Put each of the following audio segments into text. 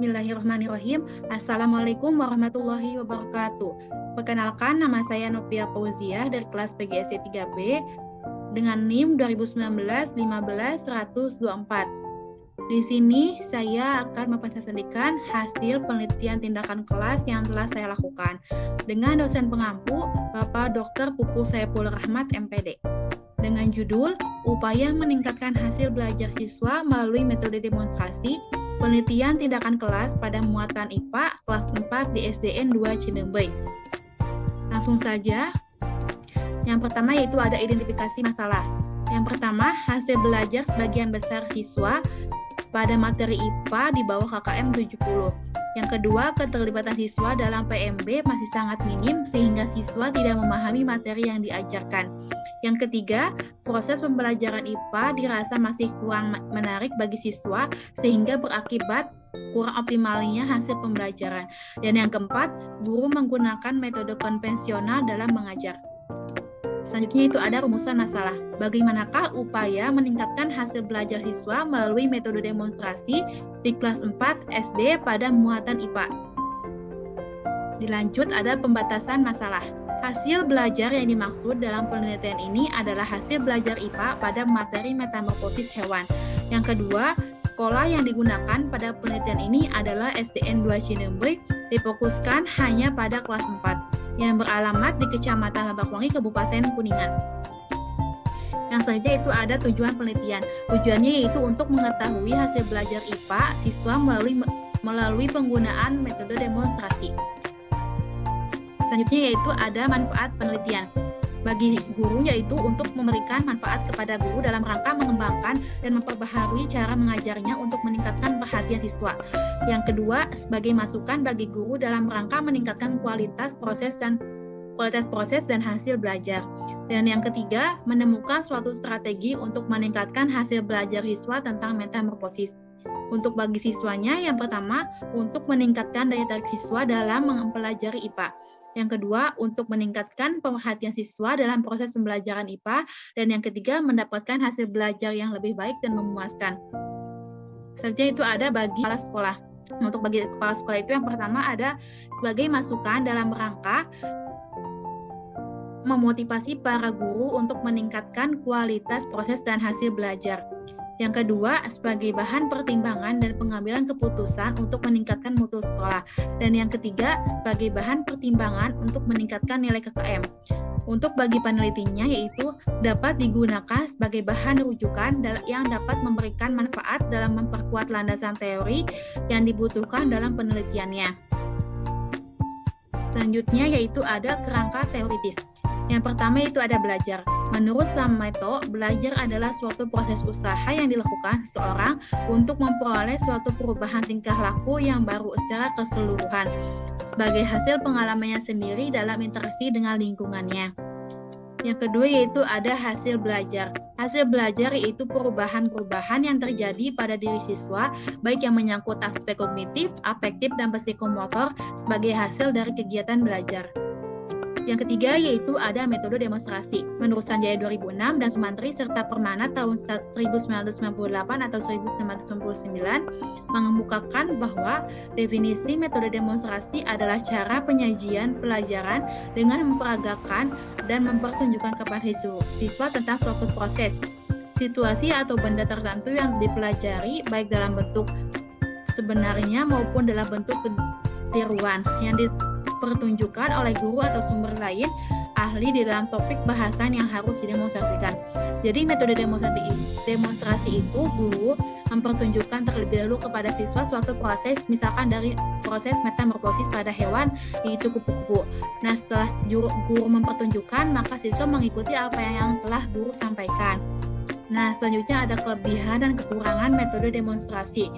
Bismillahirrahmanirrahim. Assalamualaikum warahmatullahi wabarakatuh. Perkenalkan, nama saya Nopia Fauziah dari kelas PGSD 3B dengan NIM 2019-15-124. Di sini saya akan mempresentasikan hasil penelitian tindakan kelas yang telah saya lakukan dengan dosen pengampu Bapak Dr. Pupul Saiful Rahmat MPD. Dengan judul Upaya Meningkatkan Hasil Belajar Siswa Melalui Metode Demonstrasi Penelitian Tindakan Kelas pada Muatan IPA kelas 4 di SDN 2 Cinembey. Langsung saja. Yang pertama yaitu ada identifikasi masalah. Yang pertama, hasil belajar sebagian besar siswa pada materi IPA di bawah KKM 70. Yang kedua, keterlibatan siswa dalam PMB masih sangat minim sehingga siswa tidak memahami materi yang diajarkan. Yang ketiga, proses pembelajaran IPA dirasa masih kurang menarik bagi siswa sehingga berakibat kurang optimalnya hasil pembelajaran. Dan yang keempat, guru menggunakan metode konvensional dalam mengajar. Selanjutnya itu ada rumusan masalah. Bagaimanakah upaya meningkatkan hasil belajar siswa melalui metode demonstrasi di kelas 4 SD pada muatan IPA? Dilanjut ada pembatasan masalah. Hasil belajar yang dimaksud dalam penelitian ini adalah hasil belajar IPA pada materi metamorfosis hewan. Yang kedua, sekolah yang digunakan pada penelitian ini adalah SDN 2 Cinembey, difokuskan hanya pada kelas 4 yang beralamat di Kecamatan Lebakwangi, Kabupaten Kuningan. Yang selanjutnya itu ada tujuan penelitian. Tujuannya yaitu untuk mengetahui hasil belajar IPA siswa melalui penggunaan metode demonstrasi. Selanjutnya yaitu ada manfaat penelitian. Bagi guru yaitu untuk memberikan manfaat kepada guru dalam rangka mengembangkan dan memperbaharui cara mengajarnya untuk meningkatkan perhatian siswa. Yang kedua, sebagai masukan bagi guru dalam rangka meningkatkan kualitas proses dan hasil belajar. Dan yang ketiga, menemukan suatu strategi untuk meningkatkan hasil belajar siswa tentang metamorfosis. Untuk bagi siswanya, yang pertama, untuk meningkatkan daya tarik siswa dalam mempelajari IPA. Yang kedua, untuk meningkatkan perhatian siswa dalam proses pembelajaran IPA. Dan yang ketiga, mendapatkan hasil belajar yang lebih baik dan memuaskan. Selanjutnya itu ada bagi kepala sekolah. Untuk bagi kepala sekolah itu yang pertama ada sebagai masukan dalam rangka memotivasi para guru untuk meningkatkan kualitas proses dan hasil belajar. Yang kedua, sebagai bahan pertimbangan dan pengambilan keputusan untuk meningkatkan mutu sekolah. Dan yang ketiga, sebagai bahan pertimbangan untuk meningkatkan nilai KKM. Untuk bagi penelitinya yaitu dapat digunakan sebagai bahan rujukan yang dapat memberikan manfaat dalam memperkuat landasan teori yang dibutuhkan dalam penelitiannya. Selanjutnya yaitu ada kerangka teoritis. Yang pertama itu ada belajar. Menurut Slameto, belajar adalah suatu proses usaha yang dilakukan seseorang untuk memperoleh suatu perubahan tingkah laku yang baru secara keseluruhan sebagai hasil pengalamannya sendiri dalam interaksi dengan lingkungannya. Yang kedua yaitu ada hasil belajar. Hasil belajar yaitu perubahan-perubahan yang terjadi pada diri siswa, baik yang menyangkut aspek kognitif, afektif, dan psikomotor sebagai hasil dari kegiatan belajar. Yang ketiga yaitu ada metode demonstrasi. Menurut Sanjaya 2006 dan Sumantri serta Permana tahun 1998 atau 1999 mengemukakan bahwa definisi metode demonstrasi adalah cara penyajian pelajaran dengan memperagakan dan mempertunjukkan kepada siswa tentang suatu proses, situasi atau benda tertentu yang dipelajari baik dalam bentuk sebenarnya maupun dalam bentuk ketiruan yang dipertunjukkan oleh guru atau sumber lain ahli di dalam topik bahasan yang harus didemonstrasikan. Jadi metode demonstrasi itu guru mempertunjukkan terlebih dahulu kepada siswa suatu proses, misalkan dari proses metamorfosis pada hewan yaitu kupu-kupu. Nah, setelah guru mempertunjukkan, maka siswa mengikuti apa yang telah guru sampaikan. Nah, selanjutnya ada kelebihan dan kekurangan metode demonstrasi.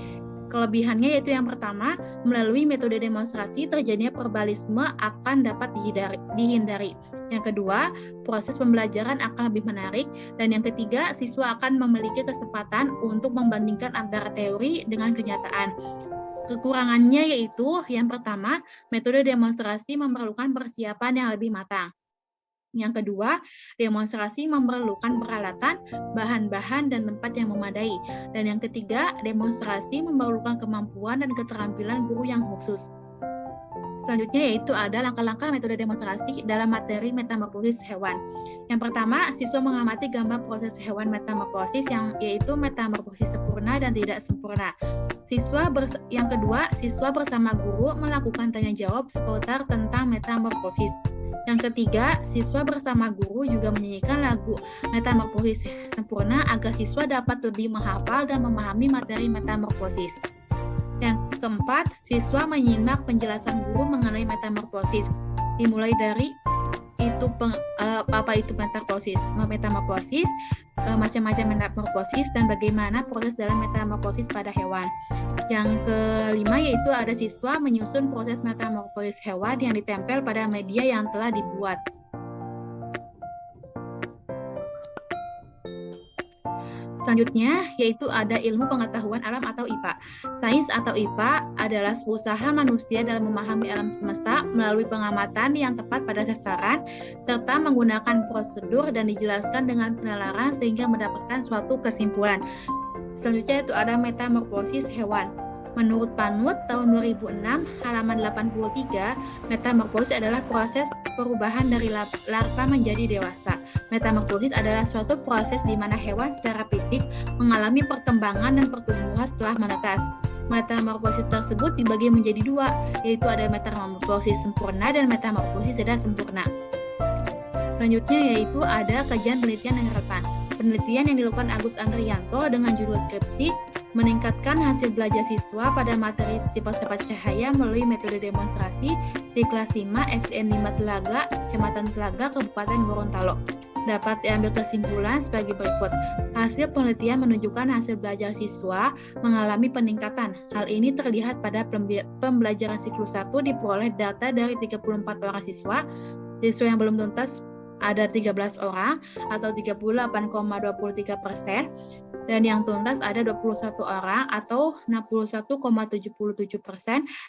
Kelebihannya yaitu yang pertama, melalui metode demonstrasi terjadinya verbalisme akan dapat dihindari. Yang kedua, proses pembelajaran akan lebih menarik. Dan yang ketiga, siswa akan memiliki kesempatan untuk membandingkan antara teori dengan kenyataan. Kekurangannya yaitu yang pertama, metode demonstrasi memerlukan persiapan yang lebih matang. Yang kedua, demonstrasi memerlukan peralatan, bahan-bahan, dan tempat yang memadai. Dan yang ketiga, demonstrasi memerlukan kemampuan dan keterampilan guru yang khusus. Selanjutnya yaitu ada langkah-langkah metode demonstrasi dalam materi metamorfosis hewan. Yang pertama, siswa mengamati gambar proses hewan metamorfosis yaitu metamorfosis sempurna dan tidak sempurna. Yang kedua, siswa bersama guru melakukan tanya jawab seputar tentang metamorfosis. Yang ketiga, siswa bersama guru juga menyanyikan lagu metamorfosis sempurna agar siswa dapat lebih menghafal dan memahami materi metamorfosis. Yang keempat, siswa menyimak penjelasan guru mengenai metamorfosis, dimulai dari apa itu metamorfosis, macam-macam metamorfosis, dan bagaimana proses dalam metamorfosis pada hewan. Yang kelima yaitu ada siswa menyusun proses metamorfosis hewan yang ditempel pada media yang telah dibuat. Selanjutnya yaitu ada ilmu pengetahuan alam atau IPA. Sains atau IPA adalah usaha manusia dalam memahami alam semesta melalui pengamatan yang tepat pada sasaran serta menggunakan prosedur dan dijelaskan dengan penalaran sehingga mendapatkan suatu kesimpulan. Selanjutnya itu ada metamorfosis hewan. Menurut Panut tahun 2006 halaman 83, metamorfosis adalah proses perubahan dari larva menjadi dewasa. Metamorfosis adalah suatu proses di mana hewan secara fisik mengalami perkembangan dan pertumbuhan setelah menetas. Metamorfosis tersebut dibagi menjadi dua, yaitu ada metamorfosis sempurna dan metamorfosis tidak sempurna. Selanjutnya yaitu ada kajian penelitian yang relevan. Penelitian yang dilakukan Agus Andrianto dengan judul skripsi meningkatkan hasil belajar siswa pada materi sifat-sifat cahaya melalui metode demonstrasi di kelas 5 SDN 5 Telaga, Kecamatan Telaga, Kabupaten Gorontalo. Dapat diambil kesimpulan sebagai berikut. Hasil penelitian menunjukkan hasil belajar siswa mengalami peningkatan. Hal ini terlihat pada pembelajaran siklus 1 diperoleh data dari 34 orang siswa. Siswa yang belum tuntas ada 13 orang atau 38,23%, dan yang tuntas ada 21 orang atau 61,77%,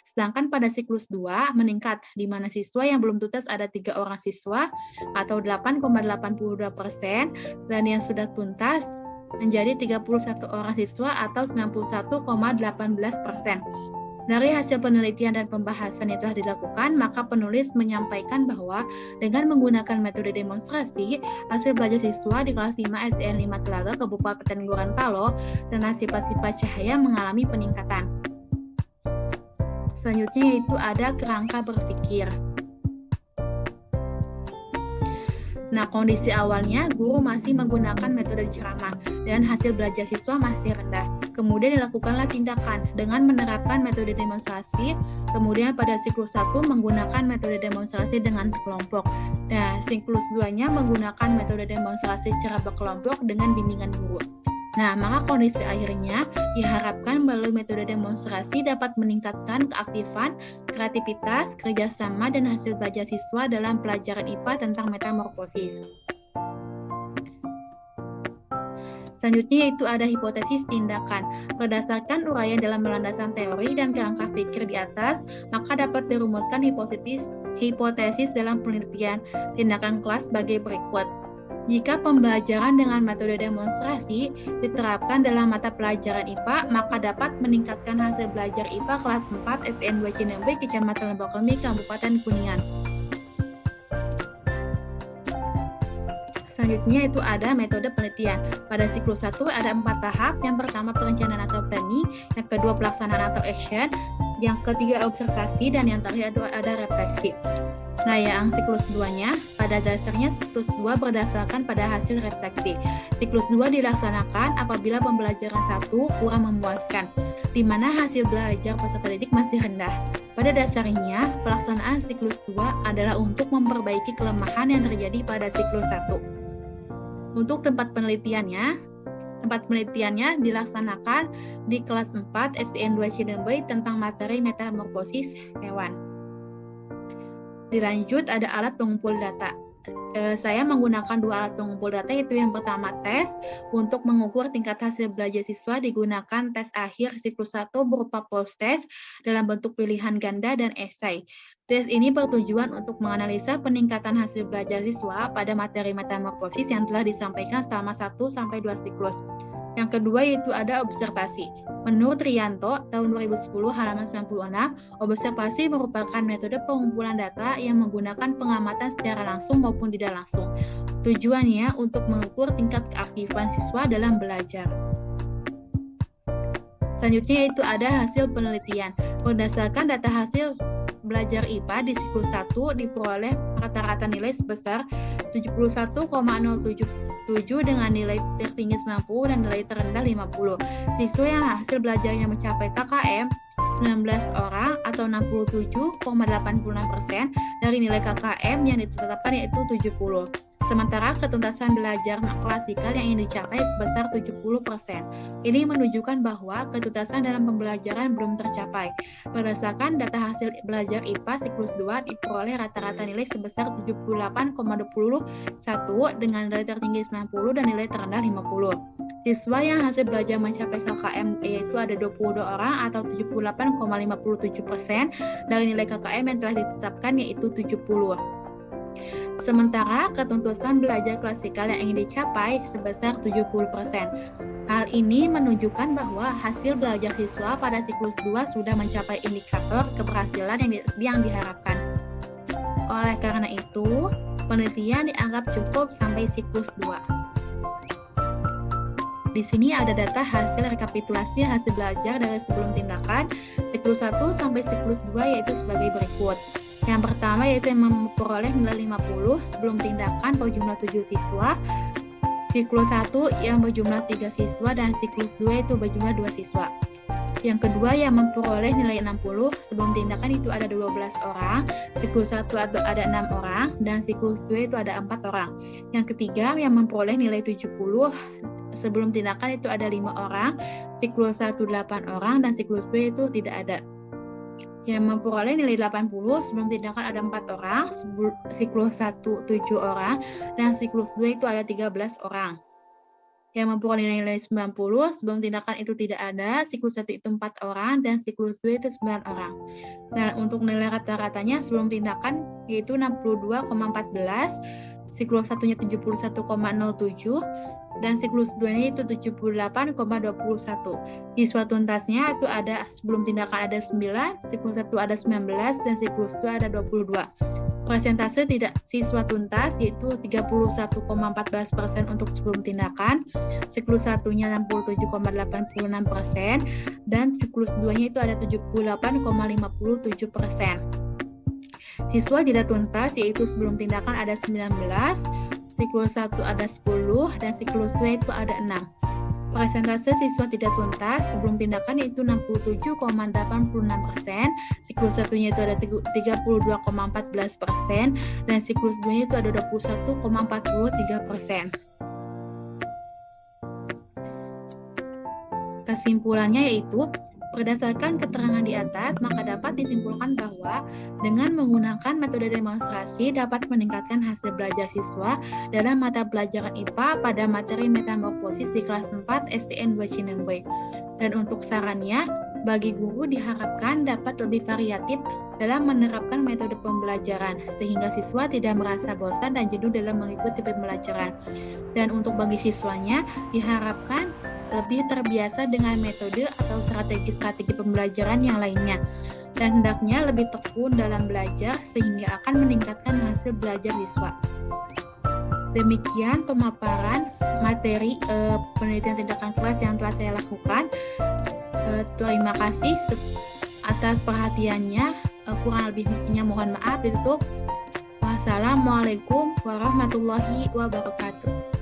sedangkan pada siklus 2 meningkat, di mana siswa yang belum tuntas ada 3 orang siswa atau 8,82%, dan yang sudah tuntas menjadi 31 orang siswa atau 91,18%. Dari hasil penelitian dan pembahasan yang telah dilakukan, maka penulis menyampaikan bahwa dengan menggunakan metode demonstrasi, hasil belajar siswa di kelas 5 SDN 5 Telaga, Kabupaten Gorontalo, dan sifat-sifat cahaya mengalami peningkatan. Selanjutnya yaitu ada kerangka berpikir. Nah, kondisi awalnya guru masih menggunakan metode ceramah dan hasil belajar siswa masih rendah. Kemudian dilakukanlah tindakan dengan menerapkan metode demonstrasi. Kemudian pada siklus 1 menggunakan metode demonstrasi dengan kelompok. Nah, siklus 2-nya menggunakan metode demonstrasi secara berkelompok dengan bimbingan guru. Nah, maka kondisi akhirnya diharapkan melalui metode demonstrasi dapat meningkatkan keaktifan, kreativitas, kerjasama, dan hasil belajar siswa dalam pelajaran IPA tentang metamorfosis. Selanjutnya yaitu ada hipotesis tindakan. Berdasarkan uraian dalam landasan teori dan kerangka pikir di atas, maka dapat dirumuskan hipotesis dalam penelitian tindakan kelas sebagai berikut. Jika pembelajaran dengan metode demonstrasi diterapkan dalam mata pelajaran IPA, maka dapat meningkatkan hasil belajar IPA kelas 4 SDN 2 Cinembe, Kecamatan Lebakemi, Kabupaten Kuningan. Selanjutnya itu ada metode penelitian. Pada siklus 1 ada 4 tahap. Yang pertama perencanaan atau planning, yang kedua pelaksanaan atau action, yang ketiga observasi, dan yang terakhir ada refleksi. Nah, yang siklus 2-nya, pada dasarnya siklus 2 berdasarkan pada hasil refleksi. Siklus 2 dilaksanakan apabila pembelajaran 1 kurang memuaskan, di mana hasil belajar peserta didik masih rendah. Pada dasarnya, pelaksanaan siklus 2 adalah untuk memperbaiki kelemahan yang terjadi pada siklus 1. Untuk tempat penelitiannya dilaksanakan di kelas 4 SDN 2 Cilembe tentang materi metamorfosis hewan. Dilanjut ada alat pengumpul data. saya menggunakan dua alat pengumpul data, yaitu yang pertama tes. Untuk mengukur tingkat hasil belajar siswa digunakan tes akhir siklus 1 berupa post-test dalam bentuk pilihan ganda dan esai. Tes ini bertujuan untuk menganalisa peningkatan hasil belajar siswa pada materi metamorfosis yang telah disampaikan selama 1-2 siklus. Yang kedua yaitu ada observasi. Menurut Rianto, tahun 2010 halaman 96, observasi merupakan metode pengumpulan data yang menggunakan pengamatan secara langsung maupun tidak langsung. Tujuannya untuk mengukur tingkat keaktifan siswa dalam belajar. Selanjutnya yaitu ada hasil penelitian. Berdasarkan data hasil belajar IPA di siklus 1 diperoleh rata-rata nilai sebesar 71,077 dengan nilai tertinggi 90 dan nilai terendah 50. Siswa yang hasil belajarnya mencapai KKM 19 orang atau 67,86% dari nilai KKM yang ditetapkan yaitu 70. Sementara ketuntasan belajar klasikal yang ingin dicapai sebesar 70%. Ini menunjukkan bahwa ketuntasan dalam pembelajaran belum tercapai. Berdasarkan data hasil belajar IPA siklus 2 diperoleh rata-rata nilai sebesar 78,21 dengan nilai tertinggi 90 dan nilai terendah 50. Siswa yang hasil belajar mencapai KKM yaitu ada 22 orang atau 78,57% dari nilai KKM yang telah ditetapkan yaitu 70. Sementara ketuntasan belajar klasikal yang ingin dicapai sebesar 70%. Hal ini menunjukkan bahwa hasil belajar siswa pada siklus 2 sudah mencapai indikator keberhasilan yang diharapkan. Oleh karena itu, penelitian dianggap cukup sampai siklus 2. Di sini ada data hasil rekapitulasi hasil belajar dari sebelum tindakan siklus 1 sampai siklus 2 yaitu sebagai berikut. Yang pertama yaitu yang memperoleh nilai 50 sebelum tindakan berjumlah 7 siswa, siklus 1 yang berjumlah 3 siswa, dan siklus 2 itu berjumlah 2 siswa. Yang kedua yang memperoleh nilai 60 sebelum tindakan itu ada 12 orang, siklus 1 ada 6 orang, dan siklus 2 itu ada 4 orang. Yang ketiga yang memperoleh nilai 70 sebelum tindakan itu ada 5 orang, siklus 1 8 orang, dan siklus 2 itu tidak ada. Yang memperoleh nilai 80 sebelum tindakan ada 4 orang, siklus 1 7 orang, dan siklus 2 itu ada 13 orang. Yang memperoleh nilai 90 sebelum tindakan itu tidak ada, siklus 1 itu 4 orang, dan siklus 2 itu 9 orang. Dan untuk nilai rata-ratanya sebelum tindakan yaitu 62,14, siklus 1-nya 71,07, dan siklus 2-nya itu 78,21. Siswa tuntasnya itu ada sebelum tindakan ada 9, siklus 1 ada 19, dan siklus 2 ada 22. Persentase tidak siswa tuntas yaitu 31,14% untuk sebelum tindakan, siklus 1-nya 67,86%, dan siklus 2-nya itu ada 78,57%. Siswa tidak tuntas yaitu sebelum tindakan ada 19, siklus 1 ada 10, dan siklus 2 itu ada 6. Persentase siswa tidak tuntas sebelum tindakan itu 67,86%, siklus 1-nya itu ada 32,14%, dan siklus 2-nya itu ada 21,43%. Kesimpulannya yaitu, berdasarkan keterangan di atas, maka dapat disimpulkan bahwa dengan menggunakan metode demonstrasi dapat meningkatkan hasil belajar siswa dalam mata pelajaran IPA pada materi metamorfosis di kelas 4 STN 2 Cinemboy. Dan untuk sarannya, bagi guru diharapkan dapat lebih variatif dalam menerapkan metode pembelajaran, sehingga siswa tidak merasa bosan dan jenuh dalam mengikuti pembelajaran. Dan untuk bagi siswanya, diharapkan lebih terbiasa dengan metode atau strategi-strategi pembelajaran yang lainnya, dan hendaknya lebih tekun dalam belajar sehingga akan meningkatkan hasil belajar siswa. Demikian pemaparan materi penelitian tindakan kelas yang telah saya lakukan. Terima kasih atas perhatiannya. Kurang lebihnya mohon maaf. Wassalamualaikum warahmatullahi wabarakatuh.